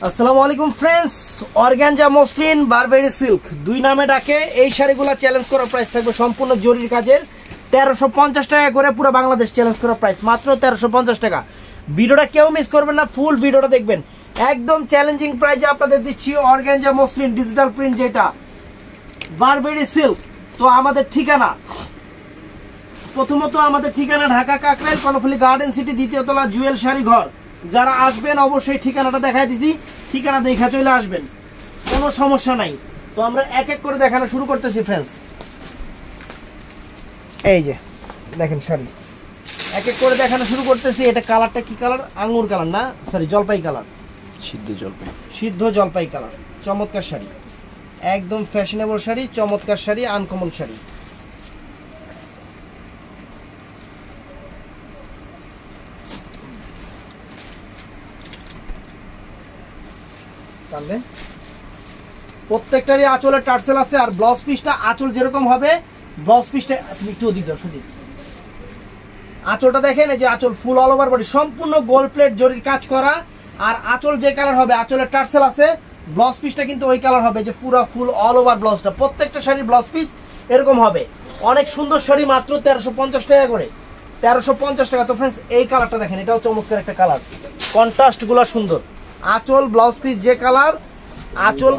আসসালামু আলাইকুম friends, organza muslin Burberry silk দুই নামে ডাকে এই শাড়িগুলো চ্যালেঞ্জ করার প্রাইস থাকবে সম্পূর্ণ জরির কাজের 1350 টাকা করে, পুরো বাংলাদেশ চ্যালেঞ্জ করার প্রাইস মাত্র 1350 টাকা। ভিডিওটা কেউ মিস করবেন না, ফুল ভিডিওটা দেখবেন। একদম চ্যালেঞ্জিং প্রাইসে আপনাদের দিচ্ছি অর্গানজা মসলিন ডিজিটাল প্রিন্ট, যেটা বারবেরি সিল্ক। তো আমাদের ঠিকানা, প্রথমত আমাদের ঠিকানা ঢাকা কাকরাইল কর্ণফুলী গার্ডেন সিটি, দ্বিতীয় তলা জুয়েল শাড়ি ঘর। যারা আসবেন অবশ্যই ঠিকানাটা দেখায় দিছি, ঠিকানা দেখা চলে আসবেন, কোনো সমস্যা নাই। তো আমরা এক এক করে দেখানো শুরু করতেছি ফ্রেন্ডস। এই যে দেখেন শাড়ি এক এক করে দেখানো শুরু করতেছি। এটা কালারটা কি কালার? আঙ্গুর কালার না, সরি জলপাই কালার, সিদ্ধ জলপাই কালার। চমৎকার শাড়ি, একদম ফ্যাশনেবল শাড়ি, চমৎকার শাড়ি, আনকমন শাড়ি। প্রত্যেকটারই আঁচলের টার্সেল আছে, আর ব্লাউজ পিসটা আঁচল যেরকম হবে ব্লাউজ পিসটা আপনি একটু ওদিকে শুধু আঁচলটা দেখেন, এই যে আঁচল ফুল অল ওভার বডি সম্পূর্ণ গোল্ড প্লেট জরির কাজ করা। আর আঁচল যে কালার হবে, আঁচলের টার্সেল আছে, ব্লাউজ পিসটা কিন্তু ওই কালার হবে, যে পুরো ফুল অল ওভার ব্লাউজটা। প্রত্যেকটা শাড়ির ব্লাউজ পিস এরকম হবে। অনেক সুন্দর শাড়ি, মাত্র 1350 টাকা করে, 1350 টাকা। তো ফ্রেন্ডস এই কালারটা দেখেন, এটাও চমৎকার একটা কালার, কন্ট্রাস্ট গুলা সুন্দর। আঁচল ব্লাউজ পিস যে কালার, আঁচল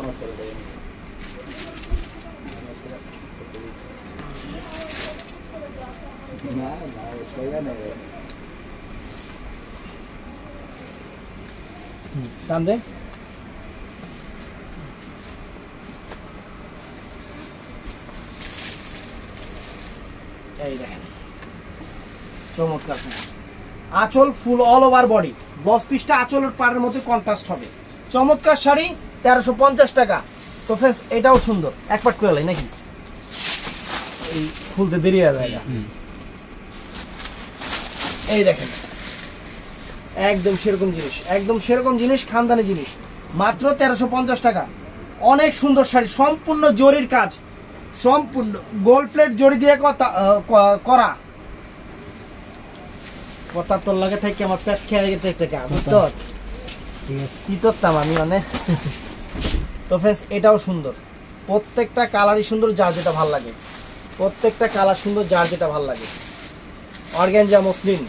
কান্দে এই দেখেন চমৎকার আঁচল full all over body, blouse পিসটা আঁচলের পাড়ের মধ্যে কন্ট্রাস্ট হবে। চমৎকার শাড়ি, 1350 টাকা। তো ফ্রেন্ডস এটাও সুন্দর, এক পাট করে লাই নাকি এই খুলতে দেরি হয়ে যায়। এই দেখেন একদম সেরকম জিনিস, একদম সেরকম জিনিস, খানদানি জিনিস, মাত্র 1350 টাকা। অনেক সুন্দর শাড়ি, সম্পূর্ণ জরির কাজ, সম্পূর্ণ গোল্ড প্লেট জরি দিয়ে করা। কথা তোর লাগে থেকে আমার পেট খেয়ে গেছে থেকে কি করতাম আমি অনেক। তো ফ্রেন্ডস এটাও সুন্দর, প্রত্যেকটা কালারই সুন্দর, যার যেটা ভাল লাগে। প্রত্যেকটা কালার সুন্দর, যার যেটা ভাল লাগে। অর্গানজা মসলিন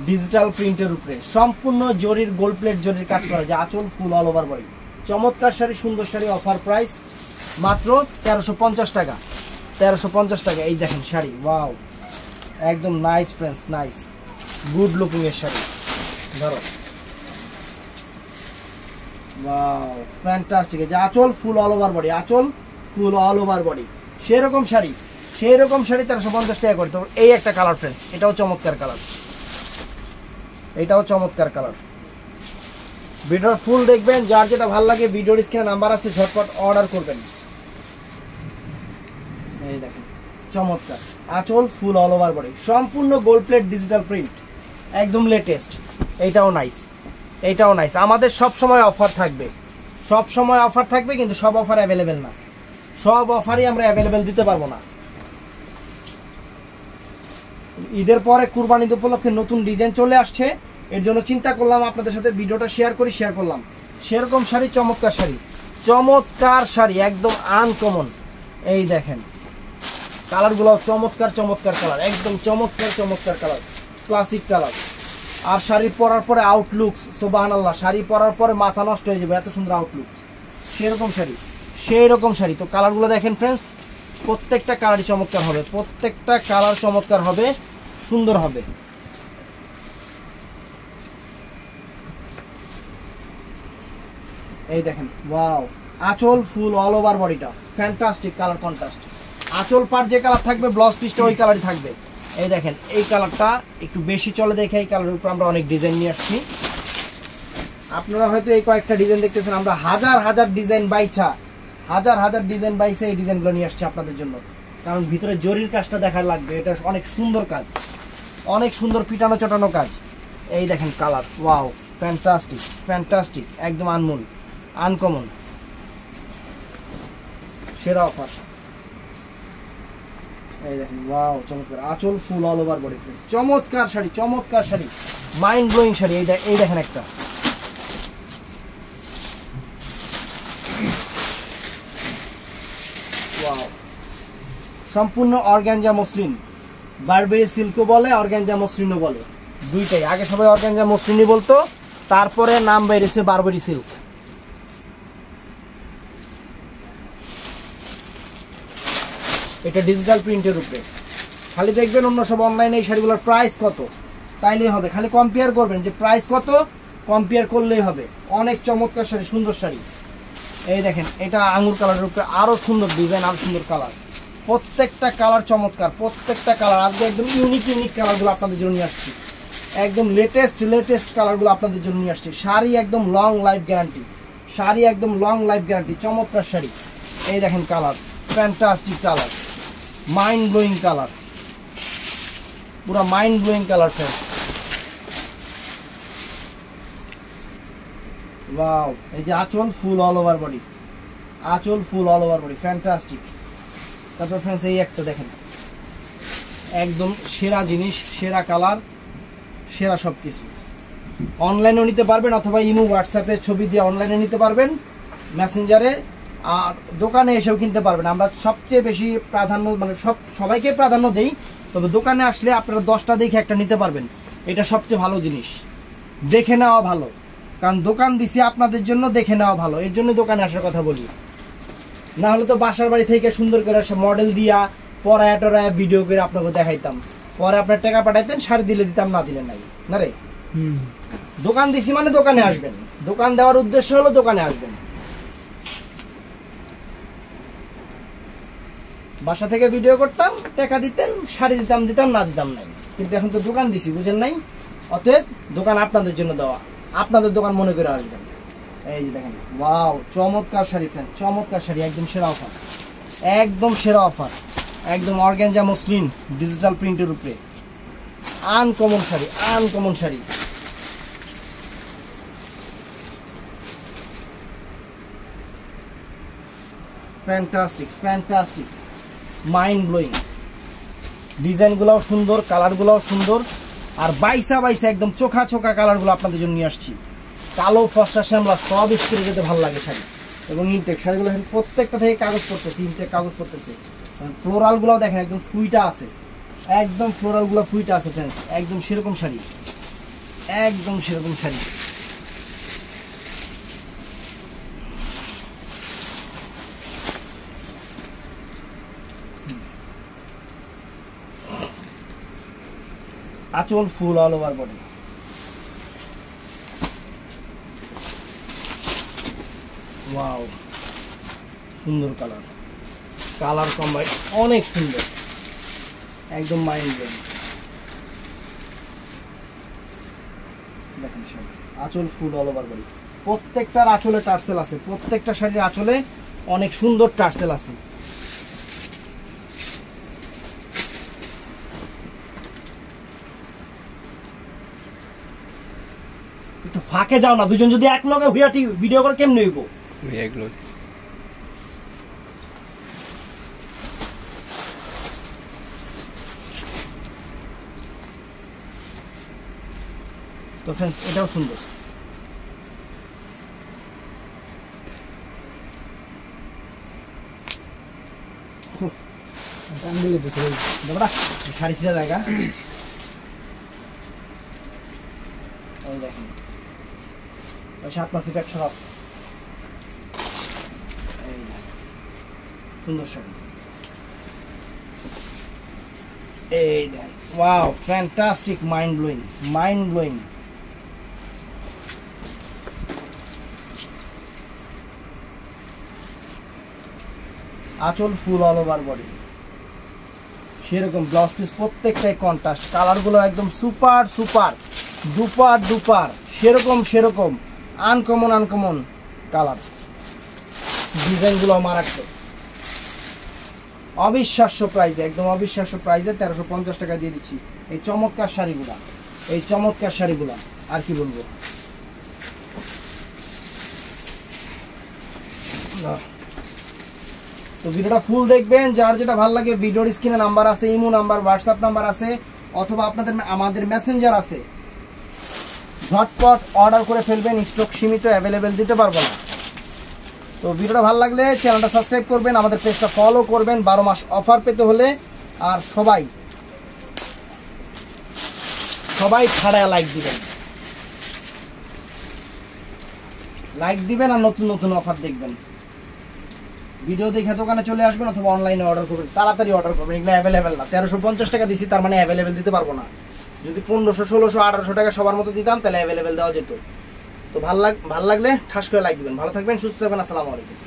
ডিজিটাল প্রিন্টের উপরে সম্পূর্ণ জরির গোল্ড প্লেট জরির কাজ করা, যে আঁচল ফুল অল ওভার বডি। চমৎকার শাড়ি, সুন্দর শাড়ি, অফার প্রাইস মাত্র 1350 টাকা, 1350 টাকা। এই দেখেন শাড়ি, ওয়াও, একদম nice friends, nice good looking এর শাড়ি। ধরো, ওয়াও ফ্যান্টাস্টিক। যে আঁচল ফুল অল ওভার বডি, আঁচল ফুল অল ওভার বডি, সেরকম শাড়ি, সেই রকম শাড়ি 1350 টাকা করে। তো এই একটা কালার ফ্রেন্ডস, এটাও চমৎকার কালার, এটাও চমৎকার কালার। ভিডিওর ফুল দেখবেন, যার যেটা ভালো লাগে ভিডিওর স্ক্রিনে নাম্বার আছে, ঝটপট অর্ডার করবেন। এই দেখেন চমৎকার আঁচল ফুল অল ওভার বডি, সম্পূর্ণ গোল্ড প্লেট ডিজিটাল প্রিন্ট, একদম লেটেস্ট। এইটাও নাইস, এইটাও নাইস। আমাদের সব সময় অফার থাকবে, সব সময় অফার থাকবে, কিন্তু সব অফার অ্যাভেলেবেল না, সব অফারই আমরা অ্যাভেলেবেল দিতে পারবো না। ঈদের পরে কুরবানি উপলক্ষে নতুন ডিজাইন চলে আসছে, এর জন্য চিন্তা করলাম আপনাদের সাথে ভিডিওটা শেয়ার করলাম। সেরকম শাড়ি, চমৎকার শাড়ি, চমৎকার শাড়ি, একদম আনকমন। এই দেখেন কালারগুলো চমৎকার চমৎকার কালার, একদম চমৎকার চমৎকার কালার, ক্লাসিক কালার। আর শাড়ি পরার পরে আউটলুকস, সুবহানাল্লাহ, শাড়ি পরার পরে মাথা নষ্ট হয়ে যাবে, এত সুন্দর আউটলুকস। সেরকম শাড়ি, সেই রকম শাড়ি। তো কালারগুলো দেখেন ফ্রেন্ডস, প্রত্যেকটা কালারই চমৎকার হবে, প্রত্যেকটা কালার চমৎকার হবে, সুন্দর হবে। এই দেখেন ওয়াও, আঁচল ফুল অল ওভার বডিটা ফ্যান্টাস্টিক কালার কন্ট্রাস্ট। আঁচল পার যে কালার থাকবে, ব্লাউজ পিসটা ওই কালারই থাকবে। এই দেখেন এই কালারটা একটু বেশি চলে, দেখে এই কালারের উপর আমরা অনেক ডিজাইন নিয়ে আসছি। আপনারা হয়তো এই কয়েকটা ডিজাইন দেখতেছেন, আমরা হাজার হাজার ডিজাইন বাইছা, হাজার হাজার ডিজাইন বাইছে এই ডিজাইনগুলো নিয়ে আসছি আপনাদের জন্য, কারণ ভিতরে জরির কাজটা দেখার লাগবে। এটা অনেক সুন্দর কাজ, অনেক সুন্দর পিটানো চটানো কাজ। এই দেখেন কালার, ওয়াও ফ্যান্টাস্টিক, ফ্যান্টাস্টিক, একদম আনমোল, আনকমন, সেরা অফার। এই দেখেন ওয়াও চমৎকার, আঁচল ফুল অল ওভার বডি, চমৎকার শাড়ি, চমৎকার শাড়ি, মাইন্ড ব্লোয়িং শাড়ি। এই দেখেন একটা ওয়াও, সম্পূর্ণ অর্গানজা মসলিন, বারবেরি সিল্কও বলে অর্গানজা মসলিনও বলে, দুইটাই। আগে সবাই অর্গানজা মসলিনই বলতো, তারপরে নাম বেরিয়েছে বারবেরি সিল্ক। এটা ডিজিটাল প্রিন্টের উপরে। খালি দেখবেন অন্য সব অনলাইনে এই শাড়িগুলোর প্রাইস কত, তাইলেই হবে। খালি কম্পেয়ার করবেন যে প্রাইস কত, কম্পেয়ার করলেই হবে। অনেক চমৎকার শাড়ি, সুন্দর শাড়ি। এই দেখেন, এটা আঙুর কালারের উপরে আরো সুন্দর ডিজাইন, আরো সুন্দর কালার, প্রত্যেকটা কালার চমৎকার, প্রত্যেকটা কালার। আজকে একদম ইউনিক ইউনিক কালারগুলো আপনাদের জন্য নিয়ে আসছি, একদম লেটেস্ট কালারগুলো আপনাদের জন্য নিয়ে আসছি। শাড়ি একদম লং লাইফ গ্যারান্টি, শাড়ি একদম লং লাইফ গ্যারান্টি, চমৎকার শাড়ি। এই দেখেন colour, fantastic colour, mind blowing colour, পুরো mind blowing colour friends. Wow, এই যে আঁচল ফুল অল ওভার বডি, আঁচল full all over body, fantastic. তারপর ফ্রেন্ডস এই একটা দেখেন, একদম সেরা জিনিস, সেরা কালার, সেরা সব কিছু। অনলাইনেও নিতে পারবেন অথবা ইমো হোয়াটসঅ্যাপে ছবি দিয়ে অনলাইনে নিতে পারবেন, মেসেঞ্জারে, আর দোকানে এসেও কিনতে পারবেন। আমরা সবচেয়ে বেশি প্রাধান্য, মানে সবাইকে প্রাধান্য দেই, তবে দোকানে আসলে আপনারা 10টা দেখে একটা নিতে পারবেন, এটা সবচেয়ে ভালো জিনিস। দেখে নেওয়া ভালো, কারণ দোকান দিছি আপনাদের জন্য, দেখে নেওয়া ভালো, এর জন্য দোকানে আসার কথা বলি। না হলে তো বাসার বাড়ি থেকে সুন্দর করে মডেল দিয়া পরায়া টরায়া ভিডিও করে আপনাকে দেখাইতাম, পরে আপনার টাকা পাঠাইতেন, শাড়ি দিলে দিতাম, না দিলে নাই। না রে, দোকান দিছি মানে দোকানে আসবেন, দোকান দেওয়ার উদ্দেশ্য হলো দোকানে আসবেন। বাসা থেকে ভিডিও করতাম, টাকা দিতেন, শাড়ি দিতাম, না দিতাম নাই। কিন্তু এখন তো দোকান দিছি, বুঝেন নাই? অতএব দোকান আপনাদের জন্য দেওয়া, আপনাদের দোকান মনে করে আসবেন। এই যে দেখেন, ওয়াও, চমৎকার শাড়ি ফ্রেন্ড, চমৎকার শাড়ি, একদম সেরা অফার, একদম সেরা অফার, একদম অর্গানজা মসলিন ডিজিটাল প্রিন্টের উপরে, uncommon sari, uncommon sari. Fantastic, fantastic, mind blowing, ডিজাইনগুলোও সুন্দর, কালারগুলোও সুন্দর, আর বাইসা একদম চোখা চোখা কালারগুলো আপনাদের জন্য নিয়ে আসছি। কালো, ফর্সা, শ্যামলা সব স্প্রে যেতে ভালো লাগে শাড়ি। এবং ইনটেক শাড়িগুলো প্রত্যেকটা থেকে কাগজ পড়তেছে, ইনটেক কাগজ পড়তেছে। ফ্লোরালগুলোও দেখেন একদম ফুইটা আছে, একদম ফ্লোরালগুলো ফুইটা আছে ফ্রেন্ডস, একদম সেরকম শাড়ি, একদম সেরকম শাড়ি। আঁচল full all over body, wow, সুন্দর কালার, কালার কম্বাইন অনেক সুন্দর, একদম মাইন্ড ব্লোয়িং। দেখেন সব আঁচল ফুল অল ওভার বডি, প্রত্যেকটার আঁচলে টার্সেল আছে, প্রত্যেকটা শাড়ির আঁচলে অনেক সুন্দর টার্সেল আছে। একটু ফাঁকে যাও না, দুজন যদি এক লগে হুইয়া ভিডিও করে কেমনে হইব? তো ফ্রেন্ডস, এটাও সুন্দর। শাড়ি ছিঁড়া জায়গা, দেখেন 7 মাসি প্যাক সব, সুন্দর শাড়ি। এই দেখ, wow, fantastic, mind blowing, mind blowing. আঁচল ফুল অল ওভার বডি, সেরকম ব্লাউজ পিস প্রত্যেকটাই কন্ট্রাস্ট, কালারগুলো একদম সুপার সুপার ডুপার ডুপার, সেরকম আনকমন আনকমন কালার, ডিজাইনগুলো মারাত্মক। অবিশ্বাস্য প্রাইজে, একদম অবিশ্বাস্য প্রাইজে 1350 টাকা দিয়ে দিচ্ছি এই চমৎকার শাড়িগুলা, এই চমৎকার শাড়িগুলা। আর কি বলবো, তো ভিডিওটা ফুল দেখবেন, যার যেটা ভালো লাগে ভিডিওর স্ক্রিনে নাম্বার আছে, ইমো নাম্বার, হোয়াটসঅ্যাপ নাম্বার আছে, অথবা আপনাদের আমাদের মেসেঞ্জার আছে, ঝটপট অর্ডার করে ফেলবেন। স্টক সীমিত, অ্যাভেলেবেল দিতে পারবো না। তো ভিডিওটা ভালো লাগলে চ্যানেলটা সাবস্ক্রাইব করবেন, আমাদের পেজটা ফলো করবেন 12 মাস অফার পেতে হলে। আর সবাই ছাড়ায় লাইক দিবেন আর নতুন নতুন অফার দেখবেন। ভিডিও দেখে দোকানে চলে আসবেন অথবা অনলাইনে অর্ডার করবেন, তাড়াতাড়ি অর্ডার করবেন। এগুলো অ্যাভেলেবেল না, 1350 টাকা দিছি, তার মানে অ্যাভেলেবেল দিতে পারবো না। যদি 1500, 1600, 1800 টাকা সবার মতো দিতাম তাহলে অ্যাভেলেবেল দেওয়া যেত। তো ভালো লাগলে ঠাস করে লাইক দিবেন। ভালো থাকবেন, সুস্থ থাকবেন, আসসালামু আলাইকুম।